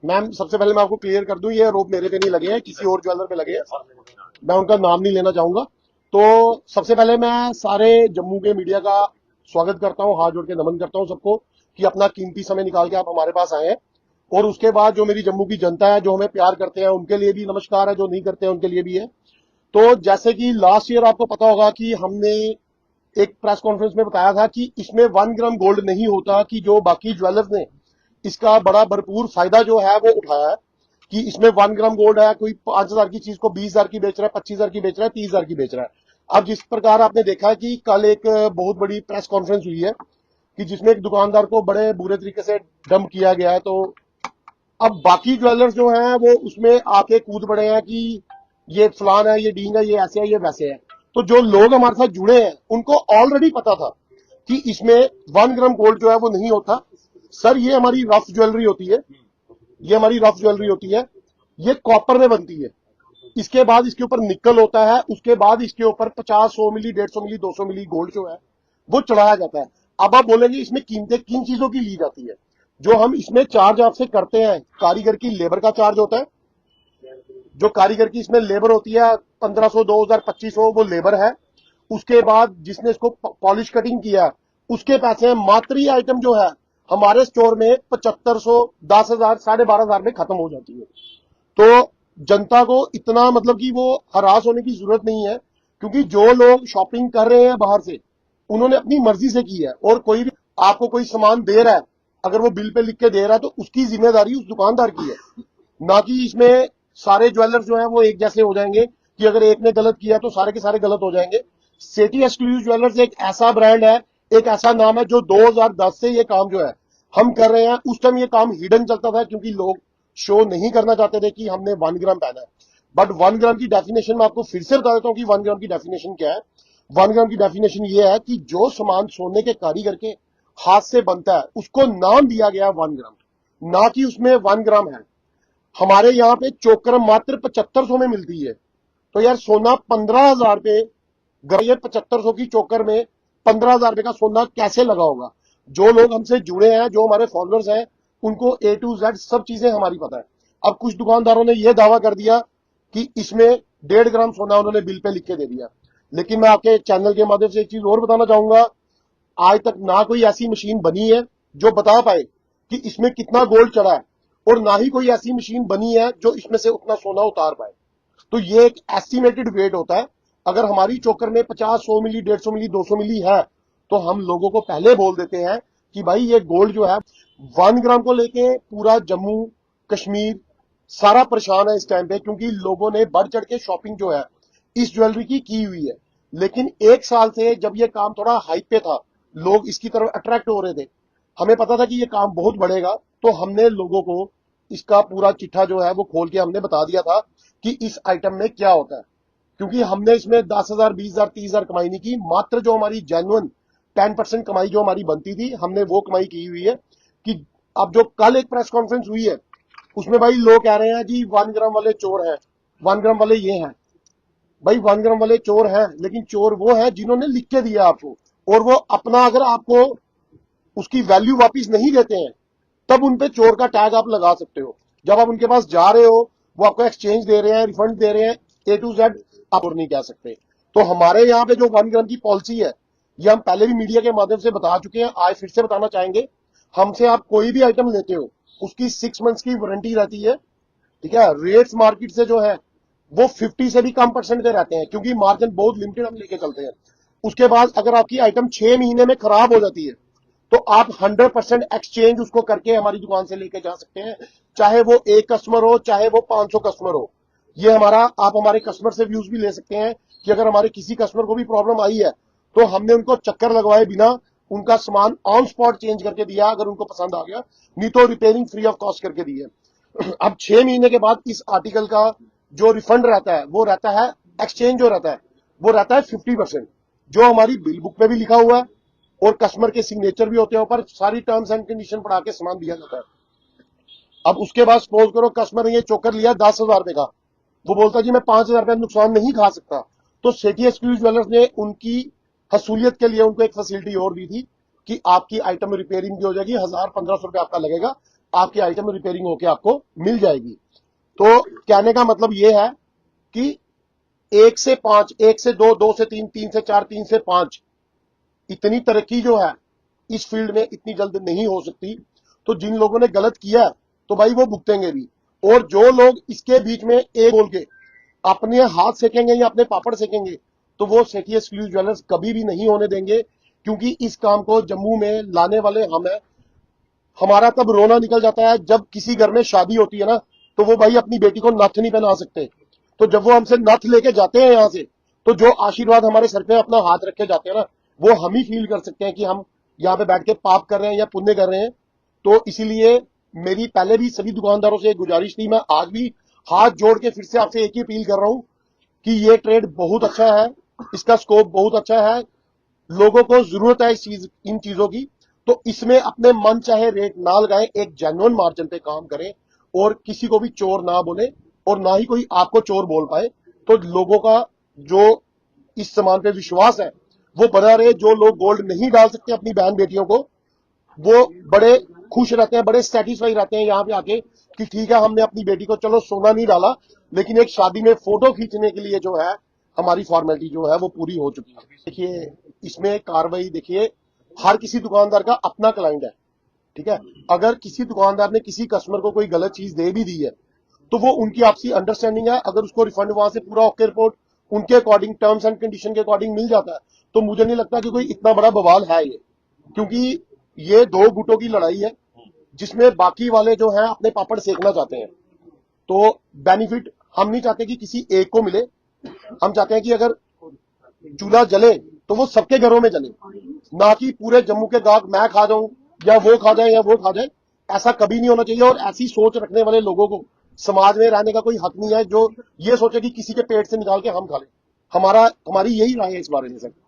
Ma'am सबसे पहले मैं आपको क्लियर कर दूं, ये आरोप मेरे पे नहीं लगे हैं, किसी और ज्वेलर पे लगे हैं। मैं उनका नाम नहीं लेना चाहूंगा। तो सबसे पहले मैं सारे जम्मू के मीडिया का स्वागत करता हूं, हाथ जोड़ के नमन करता हूं सबको कि अपना कीमती समय निकाल के आप हमारे पास आए हैं। और उसके बाद जो मेरी जम्मू की जनता है, जो हमें प्यार करते हैं, उनके लिए भी नमस्कार है, जो नहीं करते हैं उनके लिए भी है। तो जैसे कि लास्ट ईयर आपको पता होगा कि हमने एक प्रेस कॉन्फ्रेंस में बताया था कि इसमें 1 ग्राम गोल्ड नहीं होता, कि जो बाकी ज्वेलर्स ने इसका बड़ा भरपूर फायदा जो है वो उठाया है कि इसमें 1 ग्राम गोल्ड है, कोई 5,000 की चीज को 20,000 की बेच रहा है, 25,000 की बेच रहा है, 30,000 की बेच रहा है। अब जिस प्रकार आपने देखा है कि कल एक बहुत बड़ी प्रेस कॉन्फ्रेंस हुई है कि जिसमें एक दुकानदार को बड़े बुरे तरीके से डंप किया गया है। तो अब बाकी ज्वेलर्स जो हैं वो उसमें आके कूद पड़े हैं कि ये फलान है, ये डींग है, ये ऐसे है, ये वैसे है। तो जो लोग हमारे साथ जुड़े हैं उनको ऑलरेडी पता था कि इसमें 1 ग्राम गोल्ड जो है वो नहीं होता। सर ये हमारी रफ ज्वेलरी होती है, ये हमारी रफ ज्वेलरी होती है, ये कॉपर में बनती है। इसके बाद इसके ऊपर निकल होता है, उसके बाद इसके ऊपर 50, 100 मिली, 150 मिली, 200 मिली गोल्ड जो है वो चढ़ाया जाता है। अब आप बोलेंगे इसमें कीमतें किन चीजों की ली जाती है। जो हम इसमें चार्ज आपसे करते हैं, कारीगर की लेबर का चार्ज होता है। जो कारीगर की इसमें लेबर होती है 1,500, 2,000, 2,500 वो लेबर है। उसके बाद जिसने इसको पॉलिश कटिंग किया उसके पैसे हैं। मात्र ही आइटम जो है हमारे स्टोर में 7,500, 10,000, 12,500 में खत्म हो जाती है। तो जनता को इतना मतलब कि वो हरास होने की जरूरत नहीं है, क्योंकि जो लोग शॉपिंग कर रहे हैं बाहर से उन्होंने अपनी मर्जी से की है। और कोई भी आपको कोई सामान दे रहा है, अगर वो बिल पे लिख के दे रहा है तो उसकी जिम्मेदारी उस दुकानदार की है, ना कि इसमें सारे ज्वेलर्स जो है वो एक जैसे हो जाएंगे कि अगर एक ने गलत किया तो सारे के सारे गलत हो जाएंगे। सिटी एक्सक्लूसिव ज्वेलर्स एक ऐसा ब्रांड है, एक ऐसा नाम है जो 2010 से ये काम जो है हम कर रहे हैं। उस टाइम ये काम हिडन चलता था क्योंकि लोग शो नहीं करना चाहते थे कि हमने 1 ग्राम पहना है। बट 1 ग्राम की डेफिनेशन मैं आपको फिर से बता देता हूं कि 1 ग्राम की डेफिनेशन क्या है। 1 ग्राम की डेफिनेशन ये है कि जो सामान सोने के कारीगर के हाथ से बनता है उसको नाम दिया गया है 1 ग्राम, ना कि उसमें 1 ग्राम है। हमारे यहाँ पे चोकर मात्र 7,500 में मिलती है। तो यार सोना 15,000 पे, ये 7,500 की चोकर में 15,000 रुपए का सोना कैसे लगा होगा। जो लोग हमसे जुड़े हैं, जो हमारे फॉलोअर्स हैं, उनको A to Z सब चीजें हमारी पता है। अब कुछ दुकानदारों ने यह दावा कर दिया कि इसमें 1.5 ग्राम सोना उन्होंने बिल पे लिख के दे दिया। लेकिन मैं आपके चैनल के माध्यम से एक चीज और बताना चाहूंगा, आज तक ना कोई ऐसी मशीन बनी है जो बता पाए कि इसमें कितना गोल्ड चढ़ा है, और ना ही कोई ऐसी मशीन बनी है जो इसमें से उतना सोना उतार पाए। तो ये एक एस्टिमेटेड वेट होता है। अगर हमारी चोकर में 50, 100 मिली, 150 मिली, 200 मिली है तो हम लोगों को पहले बोल देते हैं कि भाई ये गोल्ड जो है 1 ग्राम को लेके पूरा जम्मू कश्मीर सारा परेशान है इस टाइम पे, क्योंकि लोगों ने बढ़ चढ़ के शॉपिंग जो है इस ज्वेलरी की हुई है। लेकिन एक साल से जब ये काम थोड़ा हाइप पे था, लोग इसकी तरफ अट्रैक्ट हो रहे थे, हमें पता था कि ये काम बहुत बढ़ेगा, तो हमने लोगों को इसका पूरा चिट्ठा जो है वो खोल के हमने बता दिया था कि इस आइटम में क्या होता है। क्योंकि हमने इसमें 10,000, 20,000, 30,000 कमाई नहीं की, मात्र जो हमारी जेन्युइन 10% कमाई जो हमारी बनती थी हमने वो कमाई की हुई है। कि अब जो कल एक प्रेस कॉन्फ्रेंस हुई है उसमें भाई लोग कह रहे हैं जी 1 ग्राम वाले चोर हैं, 1 ग्राम वाले ये हैं। भाई 1 ग्राम वाले चोर हैं, लेकिन चोर वो है जिन्होंने लिख के दिया आपको, और वो अपना अगर आपको उसकी वैल्यू वापिस नहीं देते हैं तब उनपे चोर का टैग आप लगा सकते हो। जब आप उनके पास जा रहे हो, वो आपको एक्सचेंज दे रहे हैं, रिफंड दे रहे हैं, A to Z आप और नहीं कह सकते। तो हमारे यहाँ पे जो 1 ग्राम की पॉलिसी है ये हम पहले भी मीडिया के माध्यम से बता चुके हैं, आज फिर से बताना चाहेंगे। हमसे आप कोई भी आइटम लेते हो उसकी 6 मंथ्स की वारंटी रहती है। ठीक है, रेट्स मार्केट से जो है वो 50 से भी कम परसेंट पे रहते हैं, क्योंकि मार्जिन बहुत लिमिटेड हम लेके चलते हैं। उसके बाद अगर आपकी आइटम 6 महीने में खराब हो जाती है तो आप 100% एक्सचेंज उसको करके हमारी दुकान से लेके जा सकते हैं, चाहे वो एक कस्टमर हो, चाहे वो 500 कस्टमर हो। ये हमारा, आप हमारे कस्टमर से व्यूज भी ले सकते हैं कि अगर हमारे किसी कस्टमर को भी प्रॉब्लम आई है तो हमने उनको चक्कर लगवाए बिना उनका सामान ऑन स्पॉट चेंज करके दिया, अगर उनको पसंद आ गया, नहीं तो रिपेयरिंग फ्री ऑफ कॉस्ट करके दी है। अब 6 महीने के बाद इस आर्टिकल का जो रिफंड रहता है वो रहता है, एक्सचेंज जो रहता है वो रहता है 50%, जो हमारी बिल बुक पे भी लिखा हुआ है और कस्टमर के सिग्नेचर भी होते हैं ऊपर, सारी टर्म्स एंड कंडीशन पढ़ा के सामान दिया जाता है। अब उसके बाद सपोज करो कस्टमर ने ये चोकर लिया 10,000 रुपए का, वो बोलता जी मैं 5,000 रुपए नुकसान नहीं खा सकता, तो सिटी एक्सक्लूसिव ज्वेलर्स ने उनकी हसूलियत के लिए उनको एक फैसिलिटी और दी थी कि आपकी आइटम रिपेयरिंग भी हो जाएगी, 1,000, 1,500 रुपए आपका लगेगा, आपकी आइटम रिपेयरिंग होके आपको मिल जाएगी। तो कहने का मतलब ये है कि 1 से 5, 1 से 2, 2 से 3, 3 से 4, 3 से 5, इतनी तरक्की जो है इस फील्ड में इतनी जल्द नहीं हो सकती। तो जिन लोगों ने गलत किया तो भाई वो भुगतेंगे भी, और जो लोग इसके बीच में एक बोल के अपने हाथ सेकेंगे या अपने पापड़ सेकेंगे तो वो सेठी एक्सक्लूसिव ज्वेलर्स कभी भी नहीं होने देंगे, क्योंकि इस काम को जम्मू में लाने वाले हम हैं। हमारा तब रोना निकल जाता है जब किसी घर में शादी होती है ना, तो वो भाई अपनी बेटी को नथ नहीं पहना सकते, तो जब वो हमसे नथ लेके जाते हैं यहाँ से, तो जो आशीर्वाद हमारे सर पे अपना हाथ रख के जाते हैं ना, वो हम ही फील कर सकते हैं कि हम यहाँ पे बैठ के पाप कर रहे हैं या पुण्य कर रहे हैं। तो इसीलिए मेरी पहले भी सभी दुकानदारों से एक गुजारिश थी, मैं आज भी हाथ जोड़ के फिर से आपसे एक ही अपील कर रहा हूं कि ये ट्रेड बहुत अच्छा है, इसका स्कोप बहुत अच्छा है, लोगों को जरूरत है इन चीजों की। तो इसमें अपने मन चाहे रेट ना लगाएं, एक जेन्युइन मार्जिन पे काम करें और किसी को भी चोर ना बोले और ना ही कोई आपको चोर बोल पाए। तो लोगों का जो इस सामान पे विश्वास है वो बना रहे। जो लोग गोल्ड नहीं डाल सकते अपनी बहन बेटियों को, वो बड़े खुश रहते हैं, बड़े सेटिस्फाई रहते हैं यहाँ पे आके कि ठीक है, हमने अपनी बेटी को चलो सोना नहीं डाला, लेकिन एक शादी में फोटो खींचने के लिए जो है हमारी फॉर्मेलिटी जो है वो पूरी हो चुकी है। देखिए इसमें कार्रवाई, देखिए हर किसी दुकानदार का अपना क्लाइंट है, ठीक है। अगर किसी दुकानदार ने किसी कस्टमर को कोई गलत चीज दे भी दी है तो वो उनकी आपसी अंडरस्टैंडिंग है। अगर उसको रिफंड वहां से पूरा ओके रिपोर्ट उनके अकॉर्डिंग टर्म्स एंड कंडीशन के अकॉर्डिंग मिल जाता है, तो मुझे नहीं लगता कि कोई इतना बड़ा बवाल है ये, क्योंकि ये दो गुटों की लड़ाई है जिसमें बाकी वाले जो हैं अपने पापड़ सेकना चाहते हैं। तो बेनिफिट हम नहीं चाहते कि किसी एक को मिले, हम चाहते हैं कि अगर चूल्हा जले तो वो सबके घरों में जले, ना कि पूरे जम्मू के गाहक मैं खा जाऊं या वो खा जाए या वो खा जाए। ऐसा कभी नहीं होना चाहिए, और ऐसी सोच रखने वाले लोगों को समाज में रहने का कोई हक नहीं है जो ये सोचे कि किसी के पेट से निकाल के हम खा लें। हमारी यही राय है इस बारे में सर।